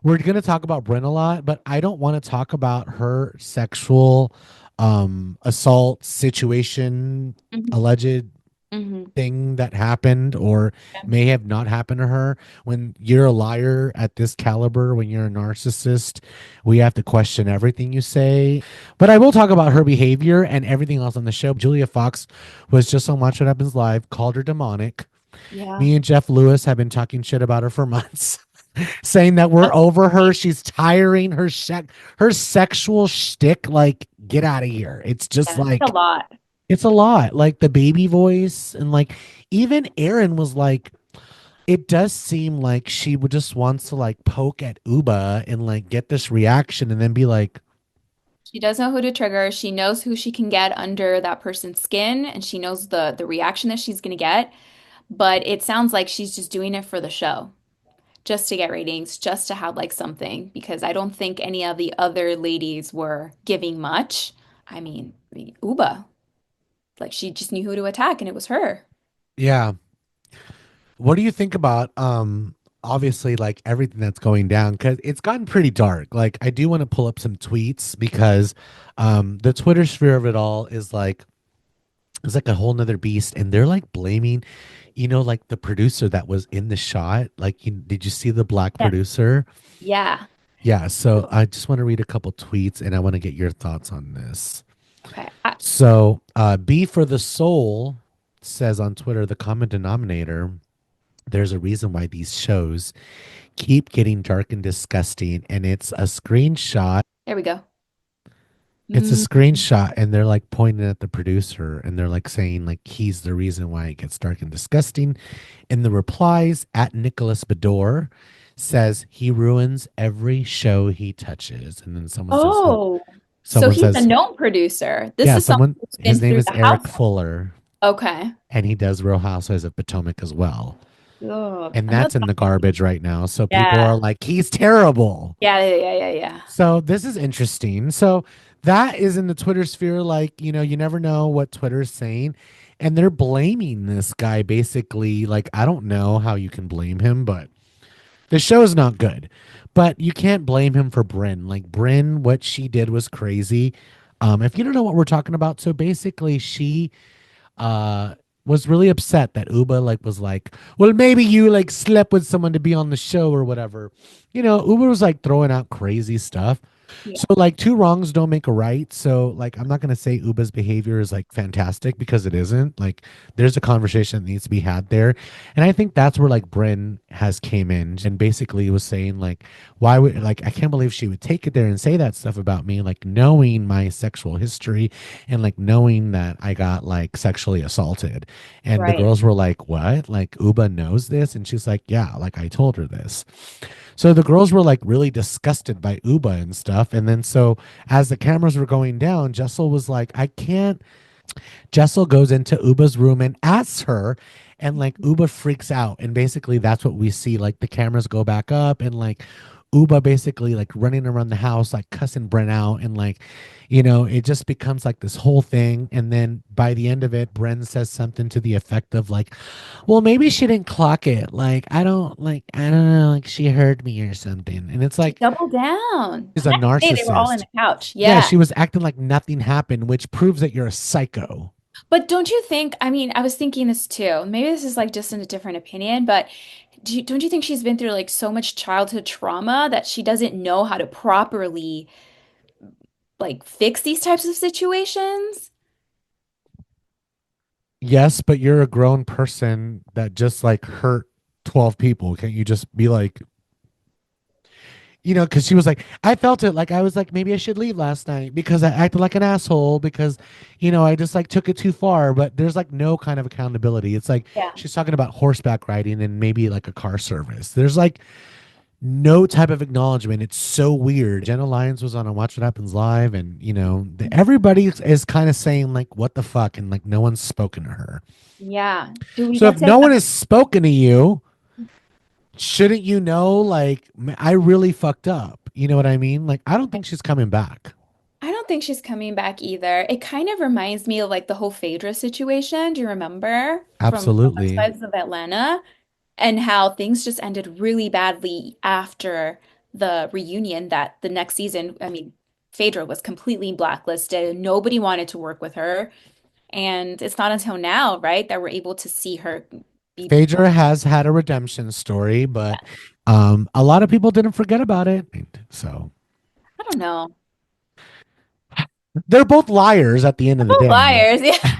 We're going to talk about Brynn a lot, but I don't want to talk about her sexual assault situation, Mhm. alleged Hmm. thing that happened or may have not happened to her. When you're a liar at this caliber, when you're a narcissist, we have to question everything you say. But I will talk about her behavior and everything else on the show. Julia Fox was just on Watch What Happens Live, called her demonic. Yeah. Me and Jeff Lewis have been talking shit about her for months, saying that we're That's over her. She's tiring. Her sexual shtick. Like, get out of here. It's just yeah, it's a like lot. it's a lot. Like the baby voice and like even Aaron was like, it does seem like she would just wants to like poke at Uba and like get this reaction and then be like, She does know who to trigger. She knows who she can get under that person's skin, and she knows the reaction that she's going to get. But it sounds like she's just doing it for the show, just to get ratings, just to have like something, because I don't think any of the other ladies were giving much. I mean, Uba, like she just knew who to attack, and it was her. yeah. What do you think about obviously like everything that's going down? Because it's gotten pretty dark. Like I do want to pull up some tweets because the Twitter sphere of it all is like it's like a whole nother beast and they're like blaming, like the producer that was in the shot. Like did you see the black Yeah. producer? Yeah. Yeah, so I just want to read a couple tweets and I want to get your thoughts on this. Okay. So, B for the Soul says on Twitter, the common denominator, there's a reason why these shows keep getting dark and disgusting. And it's a screenshot. There we go. It's a Mm. screenshot, and they're like pointing at the producer and they're like saying, like, he's the reason why it gets dark and disgusting. In the replies, at Nicholas Bador says he ruins every show he touches. And then someone says, who? Oh, so Someone he's a says, known producer. This yeah, is someone someone, who's his been name through is the Eric house. Fuller, Okay. and he does Real Housewives of Potomac as well. Oh, And and that's that's in the garbage right now. So people yeah. are like, he's terrible. Yeah, yeah, yeah, yeah, yeah. So this is interesting. So that is in the Twitter sphere. Like, you never know what Twitter's saying. And they're blaming this guy basically. Like, I don't know how you can blame him, but the show is not good. But you can't blame him for Brynn. Like, Brynn, what she did was crazy. If you don't know what we're talking about, so basically she uh was really upset that Uba like was like, well, maybe you like slept with someone to be on the show or whatever. Uba was like throwing out crazy stuff. Yeah. So like two wrongs don't make a right. So like I'm not gonna say Uba's behavior is like fantastic because it isn't. Like there's a conversation that needs to be had there. And I think that's where like Bryn has came in and basically was saying like, why would like I can't believe she would take it there and say that stuff about me, like knowing my sexual history and like knowing that I got like sexually assaulted. And the Right. girls were like, what? Like Uba knows this? And she's like, yeah, like I told her this. So the girls were like really disgusted by Uba and stuff. And then so as the cameras were going down, Jessel was like, I can't. Jessel goes into Uba's room and asks her, and like Uba freaks out. And basically that's what we see. Like the cameras go back up and like Uba basically like running around the house, like cussing Brent out. And like, it just becomes like this whole thing. And then by the end of it, Bren says something to the effect of like, well, maybe she didn't clock it. Like, I don't know, like she heard me or something. And it's She like, doubled down. she's a Hey, they were all in narcissist. the couch. Yeah, Yeah. she was acting like nothing happened, which proves that you're a psycho. But don't you think, I mean, I was thinking this too. Maybe this is like just in a different opinion, but don't you think she's been through like so much childhood trauma that she doesn't know how to properly like fix these types of situations? Yes, but you're a grown person that just like hurt 12 people. Can't you just be like, because she was like, I felt it. Like, I was like, maybe I should leave last night because I acted like an asshole because, I just like took it too far. But there's like no kind of accountability. It's like Yeah. she's talking about horseback riding and maybe like a car service. There's like no type of acknowledgement. It's so weird. Jenna Lyons was on a Watch What Happens Live, and everybody is kind of saying like, "What the fuck," and like no one's spoken to her. Yeah. Do we So get if to no one has spoken to you, shouldn't you know? Like, I really fucked up. You know what I mean? Like, I don't think she's coming back. I don't think she's coming back either. It kind of reminds me of like the whole Phaedra situation. Do you remember from Real Absolutely. Housewives of Atlanta? And how things just ended really badly after the reunion that the next season, I mean, Phaedra was completely blacklisted. Nobody wanted to work with her. And it's not until now, right, that we're able to see her be, Phaedra has had a redemption story, but a lot of people didn't forget about it. So I don't know. they're both liars at the end of the Oh, day. liars. Yeah.